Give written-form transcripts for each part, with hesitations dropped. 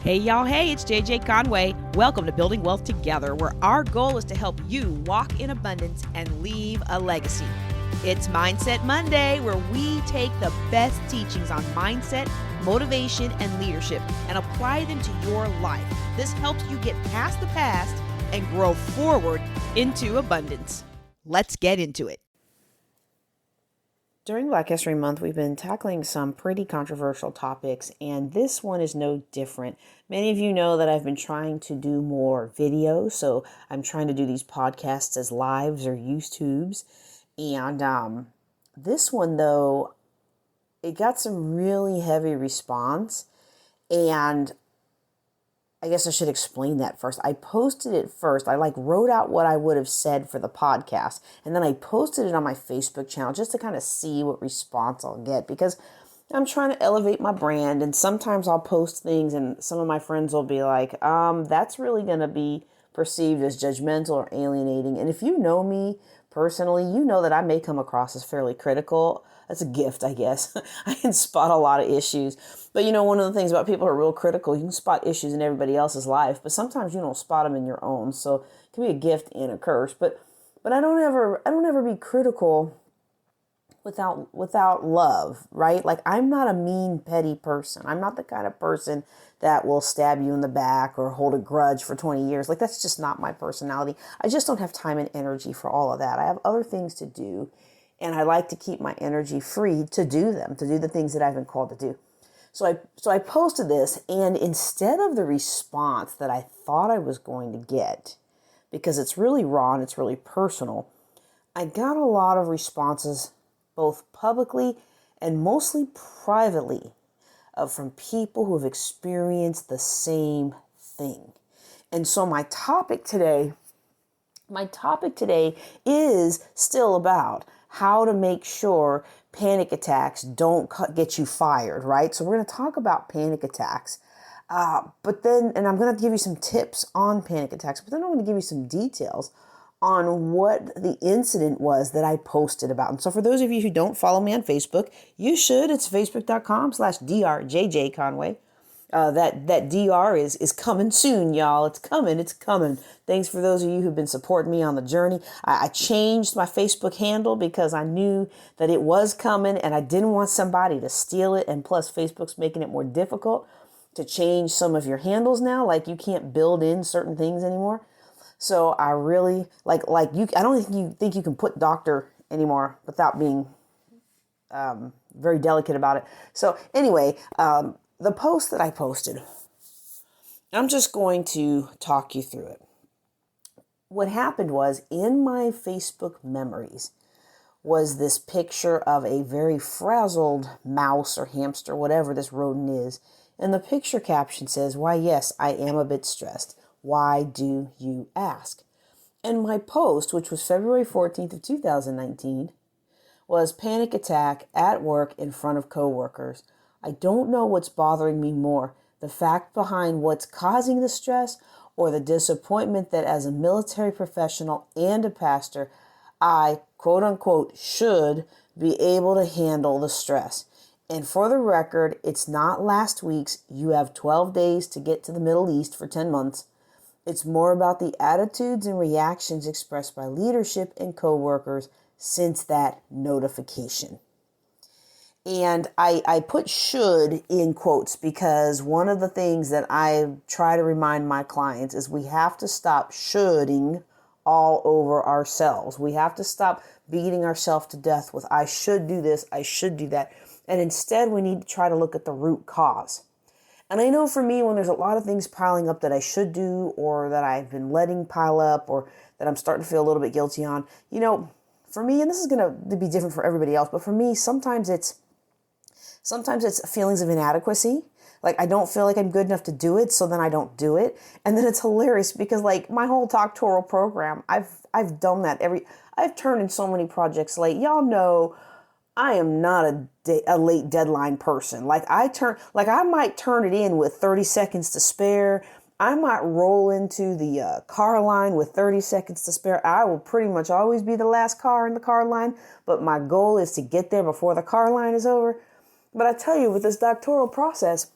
Hey y'all, hey, it's JJ Conway. Welcome to Building Wealth Together, where our goal is to help you walk in abundance and leave a legacy. It's Mindset Monday, where we take the best teachings on mindset, motivation, and leadership and apply them to your life. This helps you get past the past and grow forward into abundance. Let's get into it. During Black History Month, we've been tackling some pretty controversial topics, and this one is no different. Many of you know that I've been trying to do more videos, so I'm trying to do these podcasts as lives or YouTubes. And this one, though, it got some really heavy response, and I guess I should explain that first. I posted it first. I wrote out what I would have said for the podcast, and then I posted it on my Facebook channel just to kind of see what response I'll get, because I'm trying to elevate my brand, and sometimes I'll post things and some of my friends will be like, that's really going to be perceived as judgmental or alienating. And if you know me personally, you know that I may come across as fairly critical. That's a gift, I guess. I can spot a lot of issues. But one of the things about people who are real critical, you can spot issues in everybody else's life, but sometimes you don't spot them in your own. So it can be a gift and a curse. But I don't ever be critical without love, right? Like, I'm not a mean, petty person. I'm not the kind of person that will stab you in the back or hold a grudge for 20 years. Like, that's just not my personality. I just don't have time and energy for all of that. I have other things to do, and I like to keep my energy free to do them, to do the things that I've been called to do. So I posted this, and instead of the response that I thought I was going to get, because it's really raw and it's really personal, I got a lot of responses, both publicly and mostly privately, from people who have experienced the same thing. And so my topic today is still about how to make sure panic attacks don't get you fired, right? So we're going to talk about panic attacks, and I'm going to give you some tips on panic attacks, but then I'm going to give you some details on what the incident was that I posted about. And so for those of you who don't follow me on Facebook, you should. It's facebook.com/drjjconway. That DR is coming soon, y'all. It's coming. Thanks for those of you who've been supporting me on the journey. I changed my Facebook handle because I knew that it was coming and I didn't want somebody to steal it. And plus, Facebook's making it more difficult to change some of your handles now. Like, you can't build in certain things anymore. So I really like you. I don't think you can put doctor anymore without being very delicate about it. So anyway, the post that I posted, I'm just going to talk you through it. What happened was, in my Facebook memories was this picture of a very frazzled mouse or hamster, whatever this rodent is. And the picture caption says, "Why, yes, I am a bit stressed. Why do you ask?" And my post, which was February 14th of 2019, was panic attack at work in front of coworkers. I don't know what's bothering me more, the fact behind what's causing the stress, or the disappointment that as a military professional and a pastor, I, quote unquote, should be able to handle the stress. And for the record, it's not last week's, you have 12 days to get to the Middle East for 10 months. It's more about the attitudes and reactions expressed by leadership and coworkers since that notification. And I put should in quotes because one of the things that I try to remind my clients is we have to stop shoulding all over ourselves. We have to stop beating ourselves to death with I should do this, I should do that. And instead we need to try to look at the root cause. And I know for me, when there's a lot of things piling up that I should do or that I've been letting pile up or that I'm starting to feel a little bit guilty on, for me, and this is going to be different for everybody else, but for me, sometimes it's feelings of inadequacy. Like, I don't feel like I'm good enough to do it, so then I don't do it. And then it's hilarious because, like, my whole doctoral program, I've done that. I've turned in so many projects late. Y'all know I am not a late deadline person. Like, I might turn it in with 30 seconds to spare. I might roll into the car line with 30 seconds to spare. I will pretty much always be the last car in the car line, but my goal is to get there before the car line is over. But I tell you, with this doctoral process,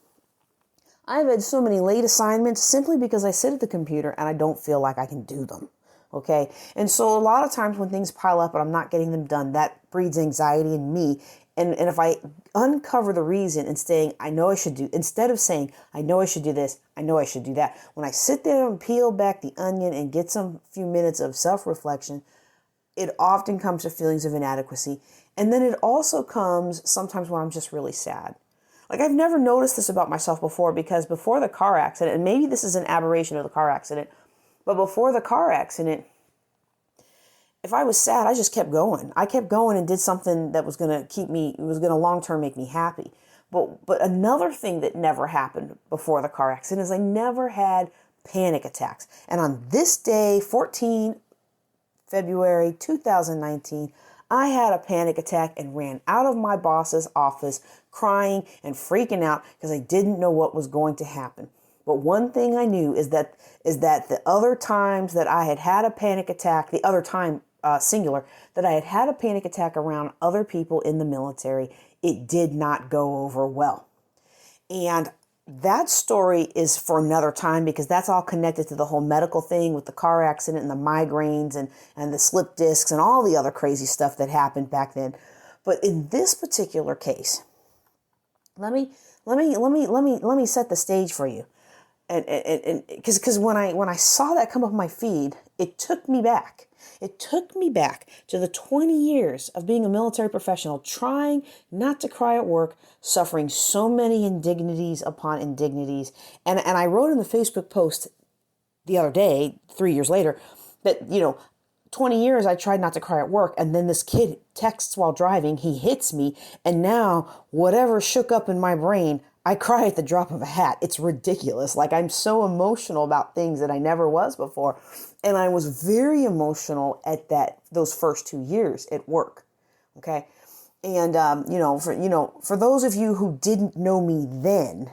I've had so many late assignments simply because I sit at the computer and I don't feel like I can do them. Okay. And so a lot of times when things pile up and I'm not getting them done, that breeds anxiety in me. And if I uncover the reason and saying, I know I should do, instead of saying, I know I should do this, I know I should do that. When I sit there and peel back the onion and get some few minutes of self-reflection, it often comes to feelings of inadequacy. And then it also comes sometimes when I'm just really sad. Like, I've never noticed this about myself before, because before the car accident, and maybe this is an aberration of the car accident, but before the car accident, if I was sad, I just kept going. I kept going and did something that was going to keep me, it was going to long-term make me happy. But another thing that never happened before the car accident is I never had panic attacks. And on this day, 14 February 2019, I had a panic attack and ran out of my boss's office crying and freaking out because I didn't know what was going to happen. But one thing I knew is that the other times that I had had a panic attack, the other time, singular, that I had had a panic attack around other people in the military, it did not go over well. And that story is for another time, because that's all connected to the whole medical thing with the car accident and the migraines and the slip discs and all the other crazy stuff that happened back then. But in this particular case, let me set the stage for you. And because when I saw that come up my feed, it took me back. It took me back to the 20 years of being a military professional, trying not to cry at work, suffering so many indignities upon indignities. And I wrote in the Facebook post the other day, 3 years later, that, 20 years I tried not to cry at work, and then this kid texts while driving, he hits me, and now whatever shook up in my brain, I cry at the drop of a hat. It's ridiculous. Like, I'm so emotional about things that I never was before. And I was very emotional at those first 2 years at work. Okay. And, for those of you who didn't know me then,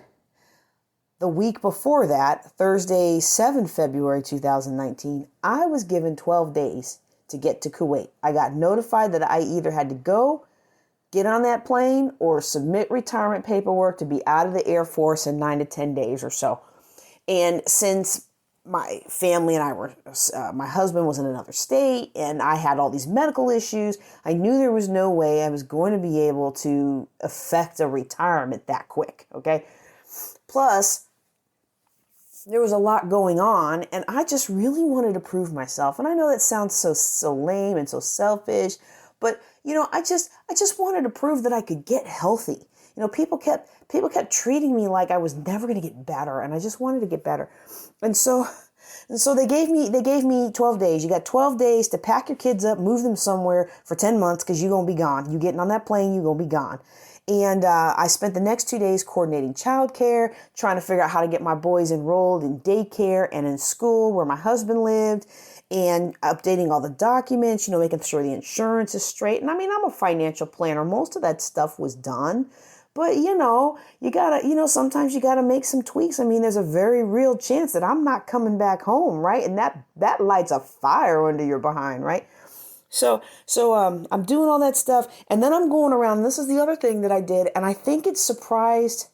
the week before that, Thursday, 7 February 2019, I was given 12 days to get to Kuwait. I got notified that I either had to go get on that plane or submit retirement paperwork to be out of the Air Force in 9 to 10 days or so. And since my family and I were, my husband was in another state and I had all these medical issues, I knew there was no way I was going to be able to effect a retirement that quick. Okay. Plus, there was a lot going on and I just really wanted to prove myself. And I know that sounds so lame and so selfish, but I just wanted to prove that I could get healthy. People kept treating me like I was never going to get better, and I just wanted to get better. And so they gave me 12 days. You got 12 days to pack your kids up, move them somewhere for 10 months because you're going to be gone. You getting on that plane, you're going to be gone. And I spent the next 2 days coordinating childcare, trying to figure out how to get my boys enrolled in daycare and in school where my husband lived, and updating all the documents, making sure the insurance is straight. And I mean, I'm a financial planner. Most of that stuff was done. But, you gotta, sometimes you gotta make some tweaks. I mean, there's a very real chance that I'm not coming back home, right? And that lights a fire under your behind, right? So I'm doing all that stuff. And then I'm going around. And this is the other thing that I did. And I think it surprised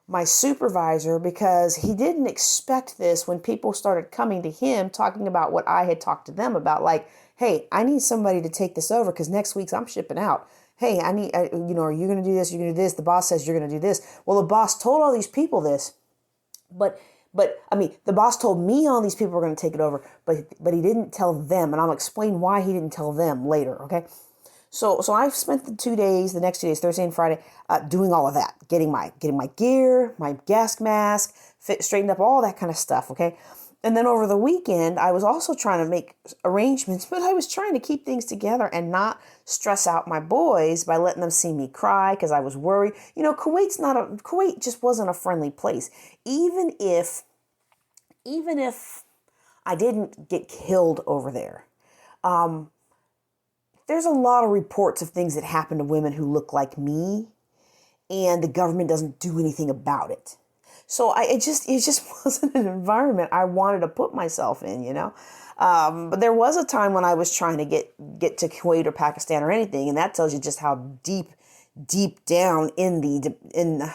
my supervisor because he didn't expect this when people started coming to him talking about what I had talked to them about. Like, hey, I need somebody to take this over because next week I'm shipping out. Hey, are you going to do this? You're going to do this. The boss says you're going to do this. Well, the boss told all these people this, but the boss told me all these people were going to take it over, but he didn't tell them. And I'll explain why he didn't tell them later. Okay. So I spent the next 2 days, Thursday and Friday, doing all of that, getting my gear, my gas mask, straightened up, all that kind of stuff. Okay. And then over the weekend, I was also trying to make arrangements, but I was trying to keep things together and not stress out my boys by letting them see me cry because I was worried. Kuwait just wasn't a friendly place. Even if I didn't get killed over there, there's a lot of reports of things that happen to women who look like me, and the government doesn't do anything about it. So it just wasn't an environment I wanted to put myself in, But there was a time when I was trying to get to Kuwait or Pakistan or anything, and that tells you just how deep deep down in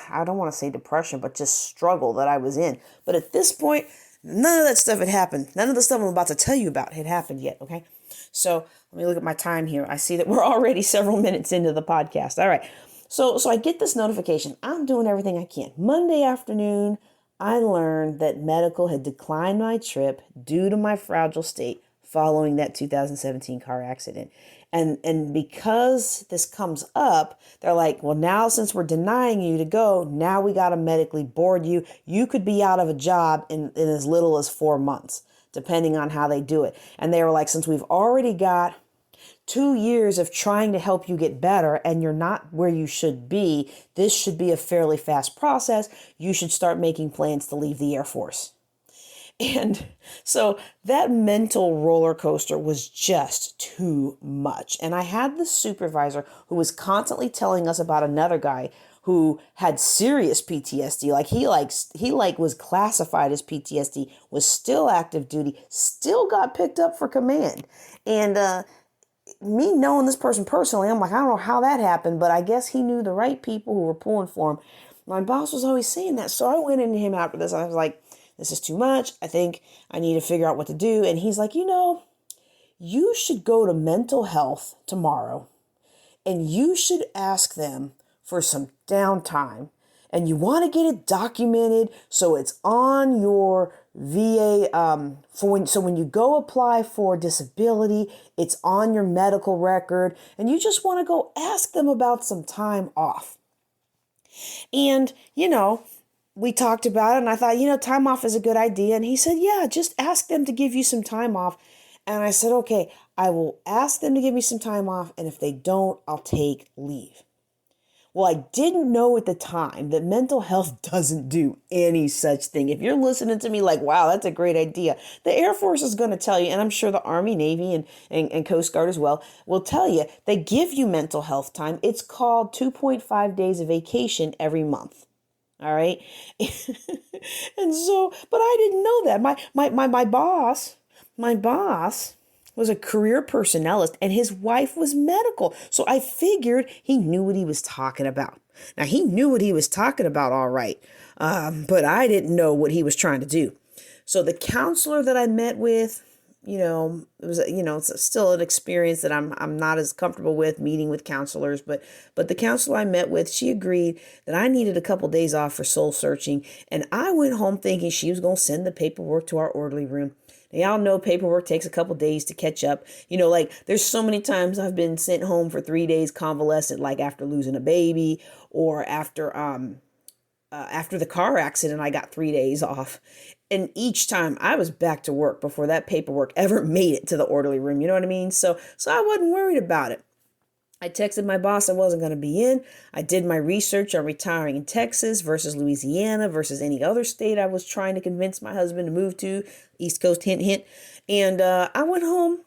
I don't want to say depression, but just struggle that I was in. But at this point, none of that stuff had happened. None of the stuff I'm about to tell you about had happened yet. Okay. So let me look at my time here. I see that we're already several minutes into the podcast. All right. So I get this notification. I'm doing everything I can. Monday afternoon, I learned that medical had declined my trip due to my fragile state following that 2017 car accident. And because this comes up, they're like, well, now since we're denying you to go, now we got to medically board you. You could be out of a job in as little as 4 months, depending on how they do it. And they were like, since we've already got 2 years of trying to help you get better and you're not where you should be, this should be a fairly fast process. You should start making plans to leave the Air Force. And so that mental roller coaster was just too much. And I had the supervisor who was constantly telling us about another guy who had serious PTSD. He was classified as PTSD, was still active duty, still got picked up for command. And me knowing this person personally, I'm like, I don't know how that happened, but I guess he knew the right people who were pulling for him. My boss was always saying that. So I went into him after this. I was like, this is too much. I think I need to figure out what to do. And he's like, you should go to mental health tomorrow and you should ask them for some downtime. And you want to get it documented so it's on your VA, when you go apply for disability, it's on your medical record, and you just want to go ask them about some time off. And, we talked about it and I thought, time off is a good idea. And he said, yeah, just ask them to give you some time off. And I said, okay, I will ask them to give me some time off. And if they don't, I'll take leave. Well, I didn't know at the time that mental health doesn't do any such thing. If you're listening to me like, wow, that's a great idea, the Air Force is going to tell you, and I'm sure the Army, Navy, and Coast Guard as well, will tell you, they give you mental health time. It's called 2.5 days of vacation every month. All right. And so, but I didn't know that. My boss was a career personnelist and his wife was medical. So I figured he knew what he was talking about. Now he knew what he was talking about. All right. But I didn't know what he was trying to do. So the counselor that I met with, it was, it's still an experience that I'm not as comfortable with meeting with counselors, but the counselor I met with, she agreed that I needed a couple days off for soul searching. And I went home thinking she was going to send the paperwork to our orderly room. Now, y'all know paperwork takes a couple days to catch up. There's so many times I've been sent home for 3 days convalescent, like after losing a baby or after the car accident, I got 3 days off. And each time I was back to work before that paperwork ever made it to the orderly room. You know what I mean? So I wasn't worried about it. I texted my boss I wasn't going to be in. I did my research on retiring in Texas versus Louisiana versus any other state I was trying to convince my husband to move to. East Coast, hint, hint. And I went home,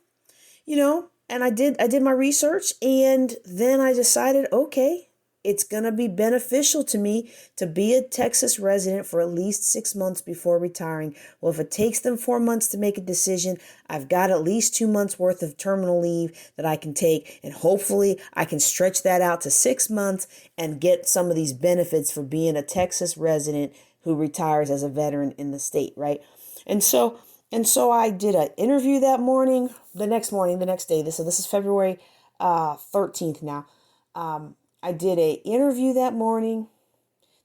and I did my research. And then I decided, okay, it's going to be beneficial to me to be a Texas resident for at least 6 months before retiring. Well, if it takes them 4 months to make a decision, I've got at least 2 months worth of terminal leave that I can take. And hopefully I can stretch that out to 6 months and get some of these benefits for being a Texas resident who retires as a veteran in the state, right? And so I did an interview the next day. This is February 13th now. I did an interview that morning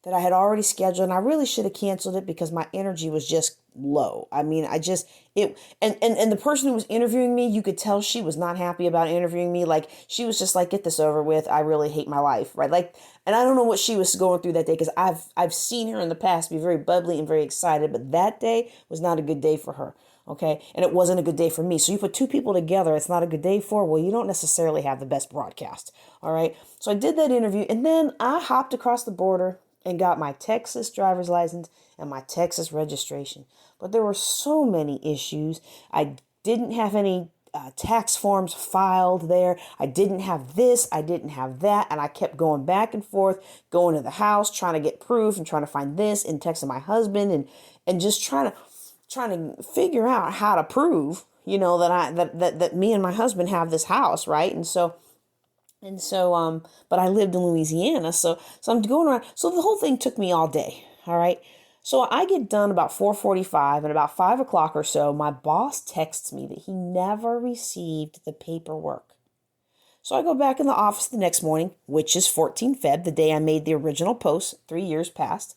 that I had already scheduled, and I really should have canceled it because my energy was just low. I mean, and the person who was interviewing me, you could tell she was not happy about interviewing me. Like, she was just like, get this over with. I really hate my life, right? Like, and I don't know what she was going through that day because I've seen her in the past be very bubbly and very excited, but that day was not a good day for her. Okay. And it wasn't a good day for me. So you put two people together, it's not a good day for, well, you don't necessarily have the best broadcast. All right. So I did that interview and then I hopped across the border and got my Texas driver's license and my Texas registration. But there were so many issues. I didn't have any tax forms filed there. I didn't have this. I didn't have that. And I kept going back and forth, going to the house, trying to get proof and trying to find this and texting my husband and just trying to figure out how to prove, that me and my husband have this house, right? And so And so, but I lived in Louisiana, so I'm going around. So the whole thing took me all day. All right. So I get done about 4:45, and about 5 o'clock or so, my boss texts me that he never received the paperwork. So I go back in the office the next morning, which is 14 Feb, the day I made the original post, 3 years past.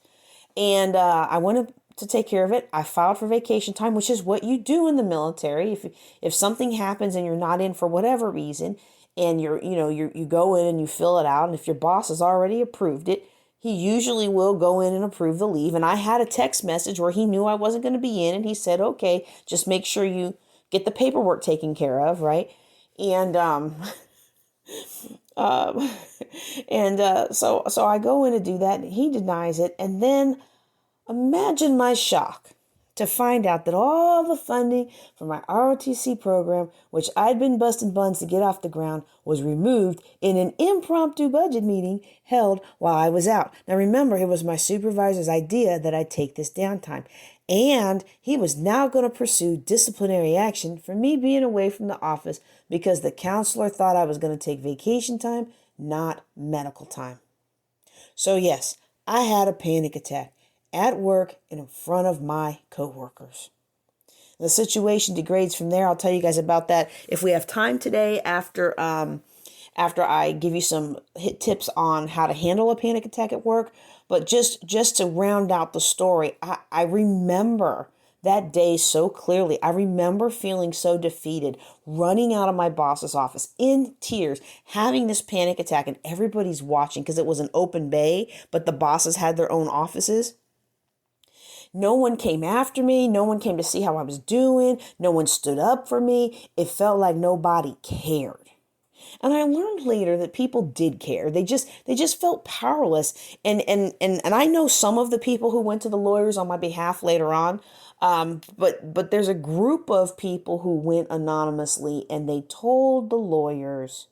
And I went to take care of it. I filed for vacation time, which is what you do in the military. If something happens and you're not in for whatever reason, and you go in and you fill it out, and if your boss has already approved it, he usually will go in and approve the leave. And I had a text message where he knew I wasn't going to be in, and he said, "Okay, just make sure you get the paperwork taken care of, right?" And uh, so I go in to do that, and he denies it, and then imagine my shock to find out that all the funding for my ROTC program, which I'd been busting buns to get off the ground, was removed in an impromptu budget meeting held while I was out. Now remember, it was my supervisor's idea that I take this downtime. And he was now going to pursue disciplinary action for me being away from the office because the counselor thought I was going to take vacation time, not medical time. So yes, I had a panic attack at work and in front of my coworkers. The situation degrades from there. I'll tell you guys about that if we have time today after I give you some tips on how to handle a panic attack at work. But just to round out the story, I remember that day so clearly. I remember feeling so defeated, running out of my boss's office in tears, having this panic attack, and everybody's watching because it was an open bay, but the bosses had their own offices. No one came after me. No one came to see how I was doing. No one stood up for me. It felt like nobody cared. And I learned later that people did care. They just felt powerless. And I know some of the people who went to the lawyers on my behalf later on. But there's a group of people who went anonymously, and they told the lawyers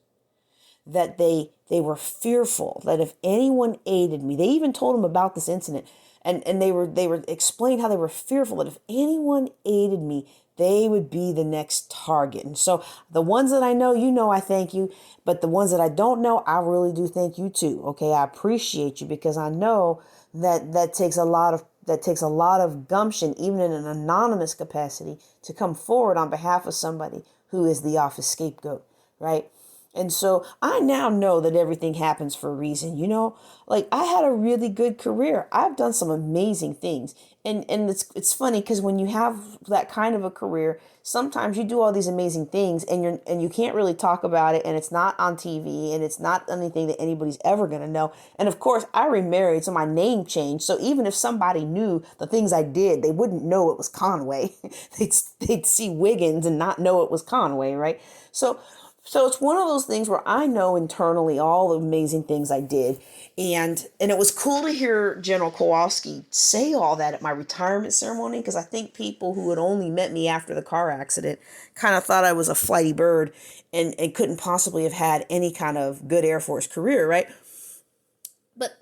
that they were fearful that if anyone aided me, they even told them about this incident. And they were explained how they were fearful that if anyone aided me, they would be the next target. And so the ones that I know, I thank you. But the ones that I don't know, I really do thank you too. Okay, I appreciate you because I know that takes a lot of gumption, even in an anonymous capacity, to come forward on behalf of somebody who is the office scapegoat, right? And so I now know that everything happens for a reason, like I had a really good career. I've done some amazing things. And it's funny because when you have that kind of a career, sometimes you do all these amazing things and you can't really talk about it, and it's not on TV, and it's not anything that anybody's ever going to know. And of course, I remarried, so my name changed. So even if somebody knew the things I did, they wouldn't know it was Conway. They'd see Wiggins and not know it was Conway, right? So it's one of those things where I know internally all the amazing things I did. And it was cool to hear General Kowalski say all that at my retirement ceremony, because I think people who had only met me after the car accident kind of thought I was a flighty bird and couldn't possibly have had any kind of good Air Force career, right? But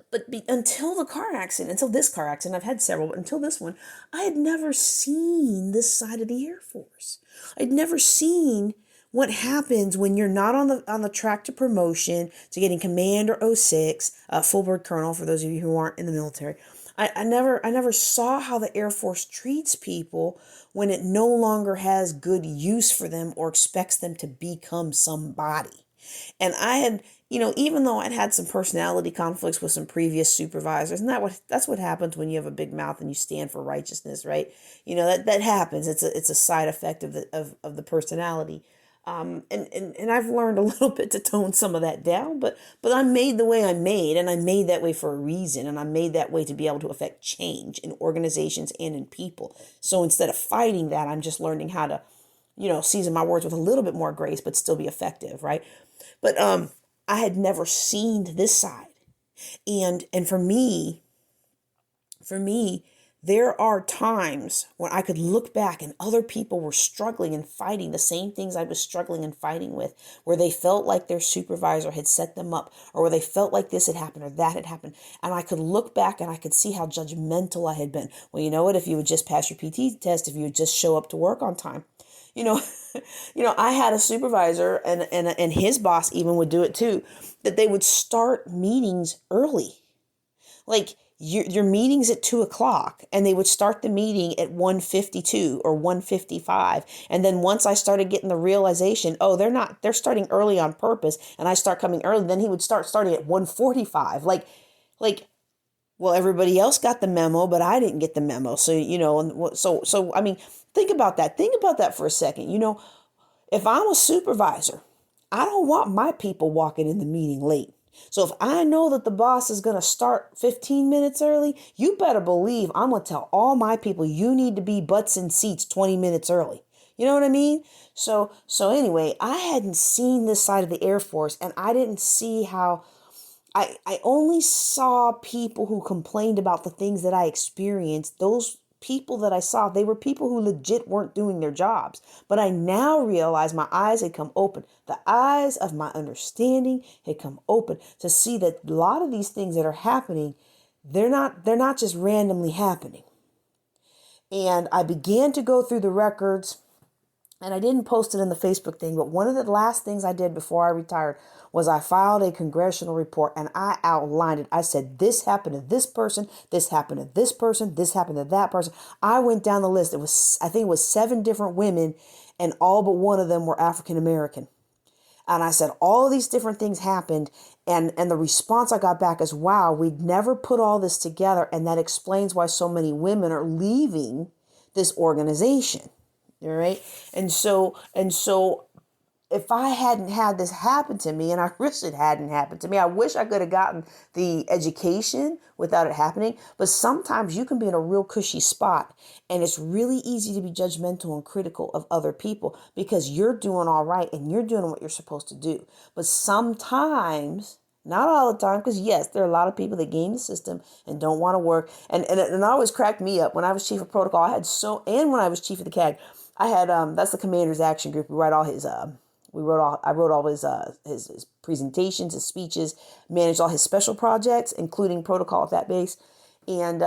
until this car accident, I've had several, but until this one, I had never seen this side of the Air Force. I'd never seen what happens when you're not on the track to promotion, to getting command or 06, full bird colonel for those of you who aren't in the military. I never saw how the Air Force treats people when it no longer has good use for them or expects them to become somebody. And I had, even though I'd had some personality conflicts with some previous supervisors, and that's what happens when you have a big mouth and you stand for righteousness, right? That happens. It's a side effect of the personality. And I've learned a little bit to tone some of that down, but I'm made the way I'm made, and I'm made that way for a reason, and I'm made that way to be able to affect change in organizations and in people. So instead of fighting that, I'm just learning how to, season my words with a little bit more grace, but still be effective, right? But I had never seen this side, and for me, there are times when I could look back and other people were struggling and fighting the same things I was struggling and fighting with, where they felt like their supervisor had set them up, or where they felt like this had happened or that had happened. And I could look back and I could see how judgmental I had been. Well, you know what? If you would just pass your PT test, if you would just show up to work on time, You know, I had a supervisor and his boss even would do it too, that they would start meetings early. Like your meeting's at 2 o'clock and they would start the meeting at 1:52 or 1:55. And then once I started getting the realization, oh, they're starting early on purpose and I start coming early, then he would starting at 1:45. Like, well, everybody else got the memo, but I didn't get the memo. So, I mean, think about that. Think about that for a second. If I'm a supervisor, I don't want my people walking in the meeting late. So if I know that the boss is going to start 15 minutes early, you better believe I'm going to tell all my people you need to be butts in seats 20 minutes early. You know what I mean? So anyway, I hadn't seen this side of the Air Force, and I didn't see how I only saw people who complained about the things that I experienced. Those people that I saw, they were people who legit weren't doing their jobs. But I now realize my eyes had come open. The eyes of my understanding had come open to see that a lot of these things that are happening, they're not just randomly happening. And I began to go through the records, and I didn't post it in the Facebook thing, but one of the last things I did before I retired was I filed a congressional report and I outlined it. I said, this happened to this person, this happened to this person, this happened to that person. I went down the list. I think it was 7 different women, and all but one of them were African American. And I said, all of these different things happened. And the response I got back is, wow, we'd never put all this together. And that explains why so many women are leaving this organization. All right. And so if I hadn't had this happen to me, and I wish it hadn't happened to me, I wish I could have gotten the education without it happening. But sometimes you can be in a real cushy spot, and it's really easy to be judgmental and critical of other people because you're doing all right and you're doing what you're supposed to do. But sometimes, not all the time, because yes, there are a lot of people that game the system and don't want to work. And it always cracked me up. When I was chief of protocol, and when I was chief of the CAG, I had, that's the Commander's Action Group. We write all his, I wrote all his presentations, his speeches, managed all his special projects, including protocol at that base. And,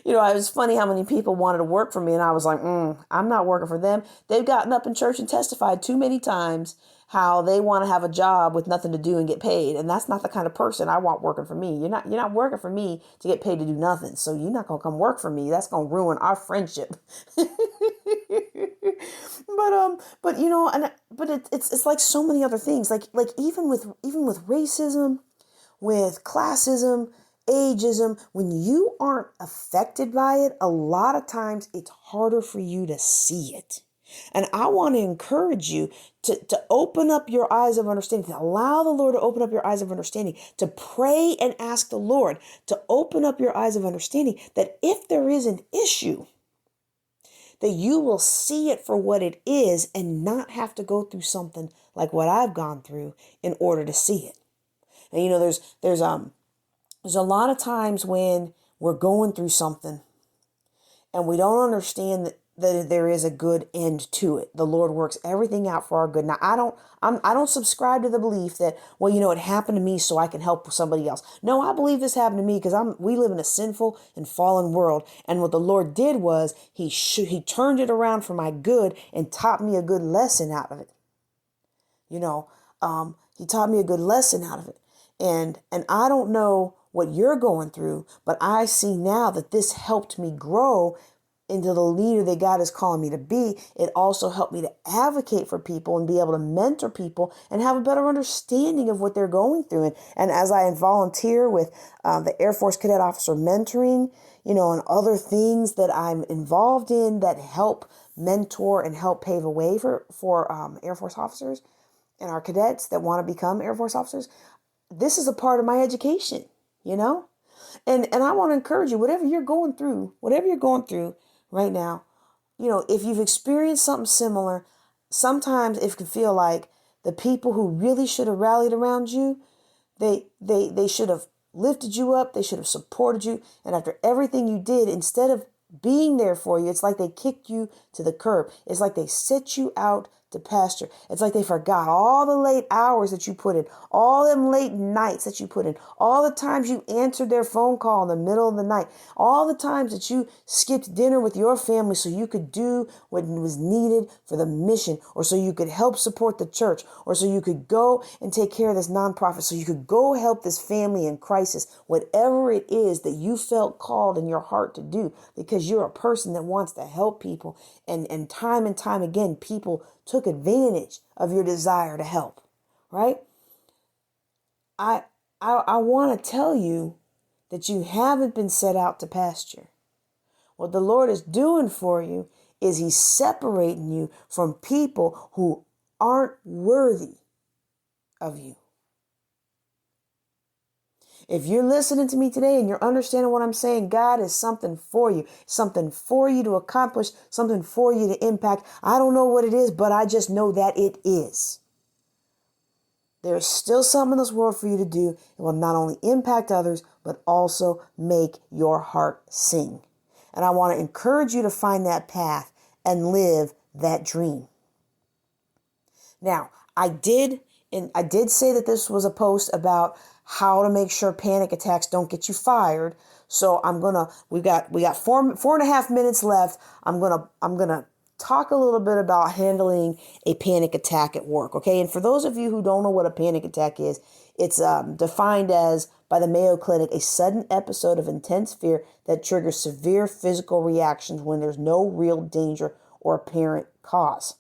it was funny how many people wanted to work for me. And I was like, I'm not working for them. They've gotten up in church and testified too many times how they want to have a job with nothing to do and get paid. And that's not the kind of person I want working for me. You're not working for me to get paid to do nothing. So you're not going to come work for me. That's going to ruin our friendship. But it's like so many other things. Like even with racism, with classism, ageism, when you aren't affected by it, a lot of times it's harder for you to see it. And I want to encourage you to open up your eyes of understanding, to allow the Lord to open up your eyes of understanding, to pray and ask the Lord to open up your eyes of understanding, that if there is an issue, that you will see it for what it is and not have to go through something like what I've gone through in order to see it. And there's a lot of times when we're going through something and we don't understand that there is a good end to it. The Lord works everything out for our good. Now, I don't subscribe to the belief that, it happened to me so I can help somebody else. No, I believe this happened to me because we live in a sinful and fallen world. And what the Lord did was he turned it around for my good and taught me a good lesson out of it. He taught me a good lesson out of it. And I don't know what you're going through, but I see now that this helped me grow into the leader that God is calling me to be. It also helped me to advocate for people and be able to mentor people and have a better understanding of what they're going through. And as I volunteer with the Air Force Cadet Officer Mentoring, and other things that I'm involved in that help mentor and help pave a way for Air Force officers and our cadets that want to become Air Force officers, this is a part of my education, And I want to encourage you, whatever you're going through right now, if you've experienced something similar, sometimes it can feel like the people who really should have rallied around you, they should have lifted you up. They should have supported you. And after everything you did, instead of being there for you, it's like they kicked you to the curb. It's like they set you out to pasture. It's like they forgot all the late hours that you put in, all them late nights that you put in, all the times you answered their phone call in the middle of the night, all the times that you skipped dinner with your family so you could do what was needed for the mission, or so you could help support the church, or so you could go and take care of this nonprofit, so you could go help this family in crisis, whatever it is that you felt called in your heart to do, because you're a person that wants to help people. And time again, people took advantage of your desire to help, right? I want to tell you that you haven't been set out to pasture. What the Lord is doing for you is He's separating you from people who aren't worthy of you. If you're listening to me today and you're understanding what I'm saying, God is something for you to accomplish, something for you to impact. I don't know what it is, but I just know that it is. There's still something in this world for you to do. It will not only impact others, but also make your heart sing. And I want to encourage you to find that path and live that dream. Now, I did say that this was a post about how to make sure panic attacks don't get you fired. So we got 4.5 minutes left. I'm gonna talk a little bit about handling a panic attack at work. Okay. And for those of you who don't know what a panic attack is, it's defined as, by the Mayo Clinic, a sudden episode of intense fear that triggers severe physical reactions when there's no real danger or apparent cause.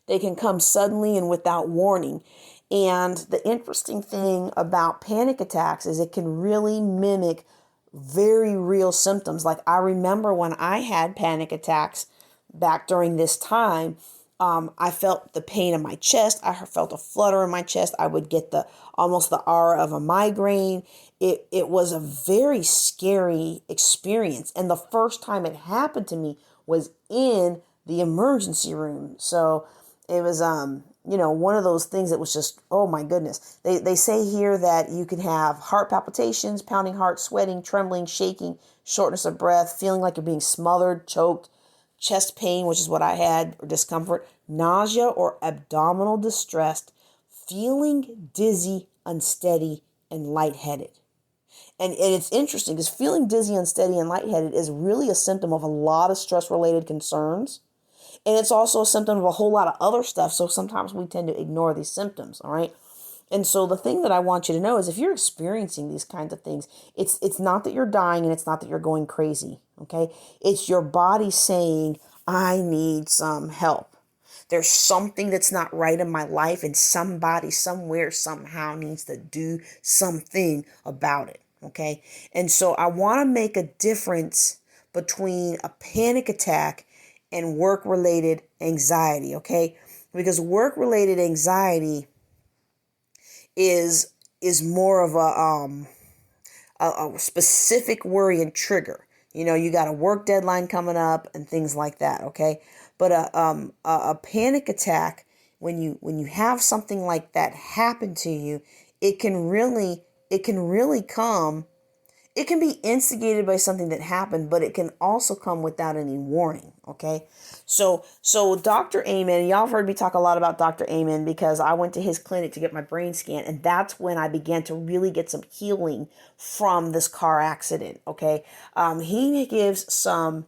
They can come suddenly and without warning. And the interesting thing about panic attacks is it can really mimic very real symptoms. Like, I remember when I had panic attacks back during this time, I felt the pain in my chest. I felt a flutter in my chest. I would get almost the aura of a migraine. It was a very scary experience. And the first time it happened to me was in the emergency room. So it was, one of those things that was just, oh my goodness. They say here that you can have heart palpitations, pounding heart, sweating, trembling, shaking, shortness of breath, feeling like you're being smothered, choked, chest pain, which is what I had, or discomfort, nausea or abdominal distress, feeling dizzy, unsteady, and lightheaded. And it's interesting because feeling dizzy, unsteady, and lightheaded is really a symptom of a lot of stress-related concerns. And it's also a symptom of a whole lot of other stuff. So sometimes we tend to ignore these symptoms, all right? And so the thing that I want you to know is, if you're experiencing these kinds of things, it's not that you're dying and it's not that you're going crazy, okay? It's your body saying, I need some help. There's something that's not right in my life, and somebody somewhere somehow needs to do something about it, okay? And so I want to make a difference between a panic attack and work-related anxiety, okay? Because work-related anxiety is more of a specific worry and trigger. You got a work deadline coming up and things like that, okay? But a panic attack, when you have something like that happen to you, it can really come. It can be instigated by something that happened, but it can also come without any warning, okay? So Dr. Amen, y'all have heard me talk a lot about Dr. Amen because I went to his clinic to get my brain scan, and that's when I began to really get some healing from this car accident, okay? He gives some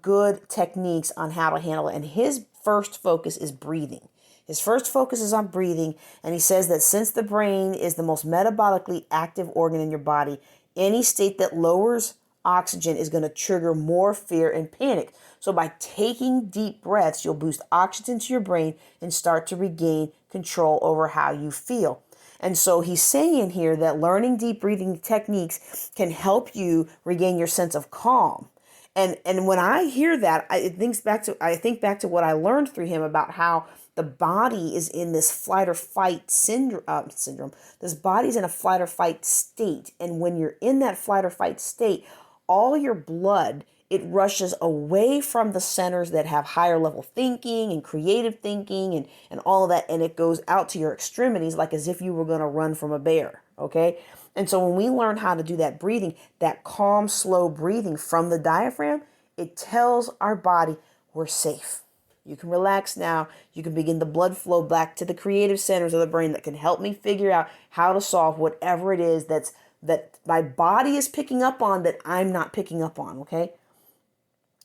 good techniques on how to handle it, and his first focus is breathing. His first focus is on breathing, and he says that since the brain is the most metabolically active organ in your body, any state that lowers oxygen is going to trigger more fear and panic. So by taking deep breaths, you'll boost oxygen to your brain and start to regain control over how you feel. And so he's saying here that learning deep breathing techniques can help you regain your sense of calm. And when I hear that, I think back to what I learned through him about how the body is in this flight or fight syndrome. This body's in a flight or fight state. And when you're in that flight or fight state, all your blood, it rushes away from the centers that have higher level thinking and creative thinking and all of that. And it goes out to your extremities, like as if you were going to run from a bear. Okay. And so when we learn how to do that breathing, that calm, slow breathing from the diaphragm, it tells our body we're safe. You can relax now. You can begin the blood flow back to the creative centers of the brain that can help me figure out how to solve whatever it is that my body is picking up on that I'm not picking up on, okay?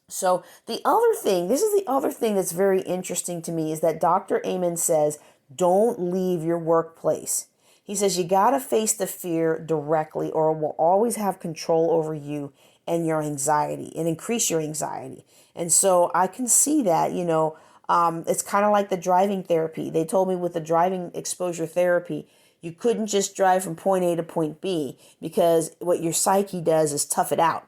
So the other thing, this is the other thing that's very interesting to me, is that Dr. Amen says, don't leave your workplace. He says you got to face the fear directly, or it will always have control over you and your anxiety and increase your anxiety. And so I can see that, it's kind of like the driving therapy. They told me with the driving exposure therapy, you couldn't just drive from point A to point B, because what your psyche does is tough it out.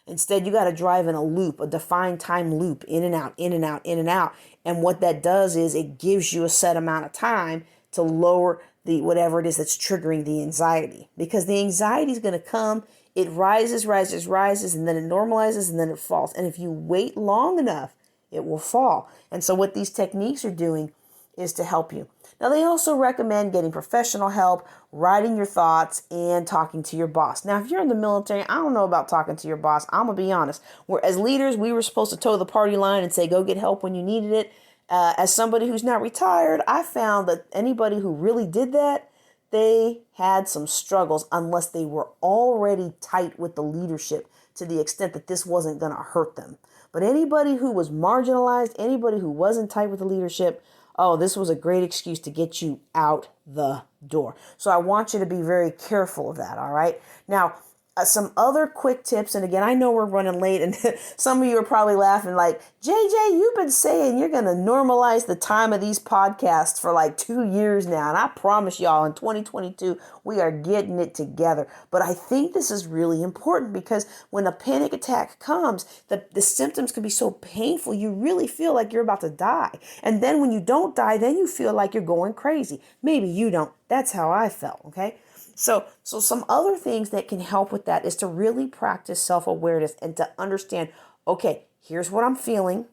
Instead, you got to drive in a loop, a defined time loop, in and out, in and out, in and out. And what that does is it gives you a set amount of time to lower the whatever it is that's triggering the anxiety. Because the anxiety is going to come, it rises, and then it normalizes, and then it falls. And if you wait long enough, it will fall. And so what these techniques are doing is to help you. Now, they also recommend getting professional help, writing your thoughts, and talking to your boss. Now, if you're in the military, I don't know about talking to your boss. I'm going to be honest. As leaders, we were supposed to toe the party line and say, go get help when you needed it. As somebody who's not retired, I found that anybody who really did that, they had some struggles unless they were already tight with the leadership to the extent that this wasn't going to hurt them. But anybody who was marginalized, anybody who wasn't tight with the leadership, oh, this was a great excuse to get you out the door. So I want you to be very careful of that, all right? Now, some other quick tips, and again, I know we're running late, and some of you are probably laughing like, JJ, you've been saying you're going to normalize the time of these podcasts for like 2 years now, and I promise y'all in 2022, we are getting it together. But I think this is really important, because when a panic attack comes, the symptoms can be so painful, you really feel like you're about to die. And then when you don't die, then you feel like you're going crazy. Maybe you don't. That's how I felt, okay? So some other things that can help with that is to really practice self-awareness and to understand, okay, here's what I'm feeling.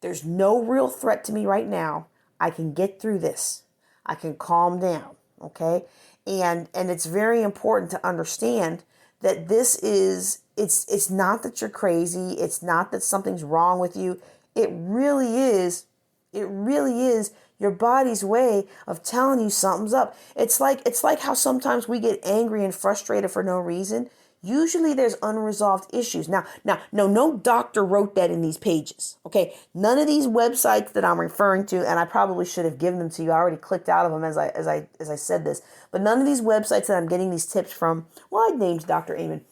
There's no real threat to me right now. I can get through this. I can calm down, okay? And it's very important to understand that this is, it's not that you're crazy. It's not that something's wrong with you. It really is your body's way of telling you something's up. It's like how sometimes we get angry and frustrated for no reason. Usually there's unresolved issues. Now, no doctor wrote that in these pages. Okay. None of these websites that I'm referring to, and I probably should have given them to you. I already clicked out of them as I said this, but none of these websites that I'm getting these tips from, well, I named Dr. Amen.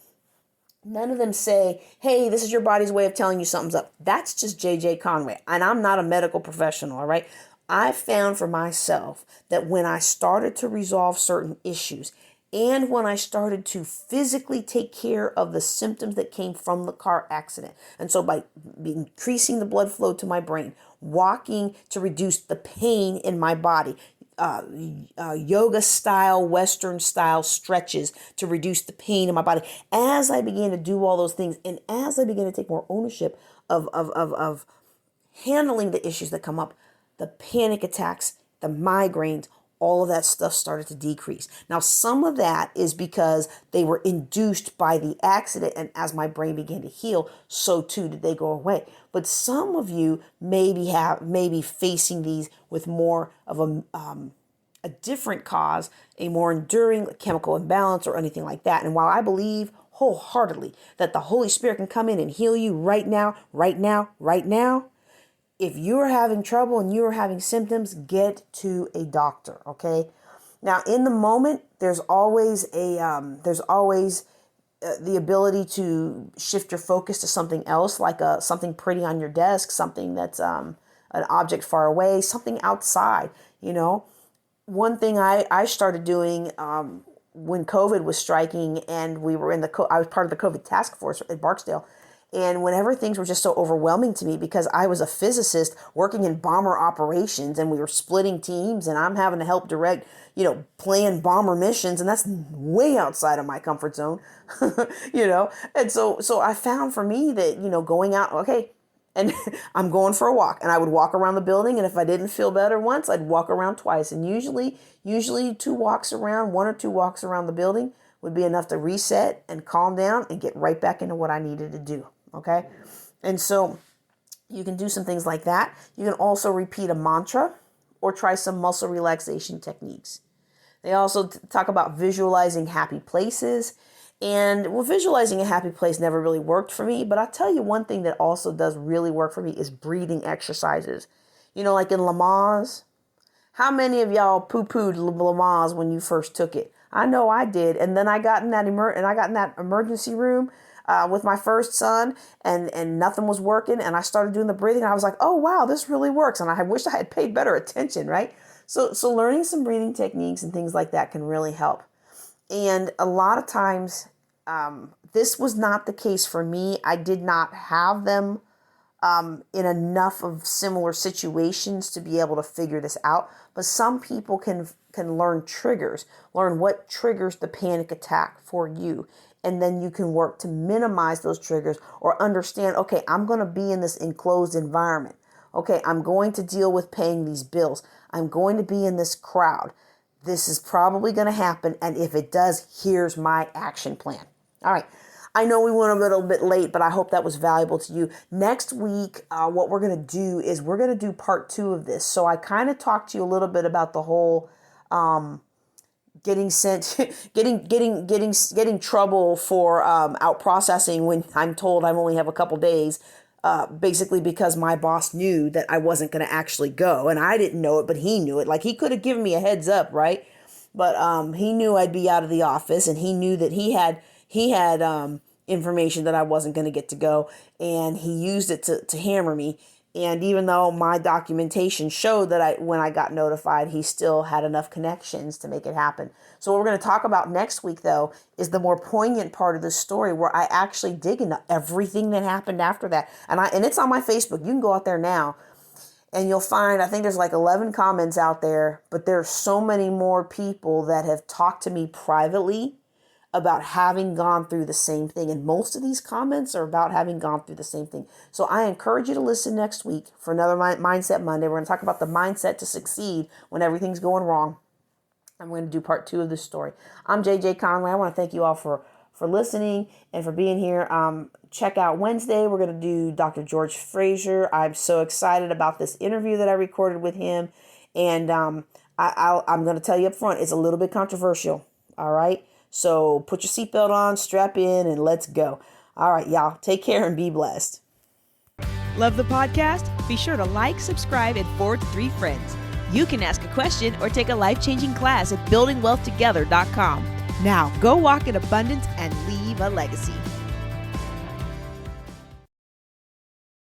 None of them say, hey, this is your body's way of telling you something's up. That's just JJ Conway. And I'm not a medical professional, all right? I found for myself that when I started to resolve certain issues and when I started to physically take care of the symptoms that came from the car accident, and so by increasing the blood flow to my brain, walking to reduce the pain in my body, yoga style, Western style stretches to reduce the pain in my body. As I began to do all those things, and as I began to take more ownership of handling the issues that come up, the panic attacks, the migraines, all of that stuff started to decrease. Now, some of that is because they were induced by the accident, and as my brain began to heal, so too did they go away. But some of you may be facing these with more of a different cause, a more enduring chemical imbalance or anything like that. And while I believe wholeheartedly that the Holy Spirit can come in and heal you right now, if you're having trouble and you're having symptoms, get to a doctor, okay? Now, in the moment, there's always the ability to shift your focus to something else, like something pretty on your desk, something that's an object far away, something outside, One thing I started doing when COVID was striking, and we were I was part of the COVID task force at Barksdale. And whenever things were just so overwhelming to me, because I was a physicist working in bomber operations and we were splitting teams and I'm having to help direct, plan bomber missions. And that's way outside of my comfort zone, And so I found for me that, going out, okay, and I'm going for a walk, and I would walk around the building. And if I didn't feel better once, I'd walk around twice. And usually 1 or 2 walks around the building would be enough to reset and calm down and get right back into what I needed to do. Okay. And so You can do some things like that. You can also repeat a mantra or try some muscle relaxation techniques. They also talk about visualizing happy places. And well, visualizing a happy place never really worked for me. But I'll tell you one thing that also does really work for me is breathing exercises. You know, like in Lamaze. How many of y'all poo-pooed Lamaze when you first took it? I know I did. And then I got in that emergency room with my first son, and nothing was working, and I started doing the breathing, and I was like, oh wow, this really works, and I wish I had paid better attention, right? So learning some breathing techniques and things like that can really help. And a lot of times, this was not the case for me. I did not have them in enough of similar situations to be able to figure this out. But some people can learn triggers, learn what triggers the panic attack for you. And then you can work to minimize those triggers or understand, okay, I'm going to be in this enclosed environment. Okay, I'm going to deal with paying these bills. I'm going to be in this crowd. This is probably going to happen. And if it does, here's my action plan. All right. I know we went a little bit late, but I hope that was valuable to you. Next week, what we're going to do is we're going to do part 2 of this. So I kind of talked to you a little bit about the whole getting trouble for out processing when I'm told I only have a couple days, basically because my boss knew that I wasn't going to actually go, and I didn't know it, but he knew it. Like, he could have given me a heads up, right? But he knew I'd be out of the office, and he knew that he had information that I wasn't going to get to go, and he used it to hammer me. And even though my documentation showed that when I got notified, he still had enough connections to make it happen. So what we're going to talk about next week, though, is the more poignant part of the story, where I actually dig into everything that happened after that. And it's on my Facebook. You can go out there now, and you'll find, I think there's like 11 comments out there, but there's so many more people that have talked to me privately about having gone through the same thing. And most of these comments are about having gone through the same thing. So I encourage you to listen next week for another Mindset Monday. We're going to talk about the mindset to succeed when everything's going wrong. I'm going to do part 2 of this story. I'm JJ Conway. I want to thank you all for listening and for being here. Check out Wednesday. We're going to do Dr. George Fraser. I'm so excited about this interview that I recorded with him. And I'm going to tell you up front, it's a little bit controversial. All right. So put your seatbelt on, strap in, and let's go. All right, y'all. Take care and be blessed. Love the podcast? Be sure to like, subscribe, and forward to 3 friends. You can ask a question or take a life-changing class at buildingwealthtogether.com. Now, go walk in abundance and leave a legacy.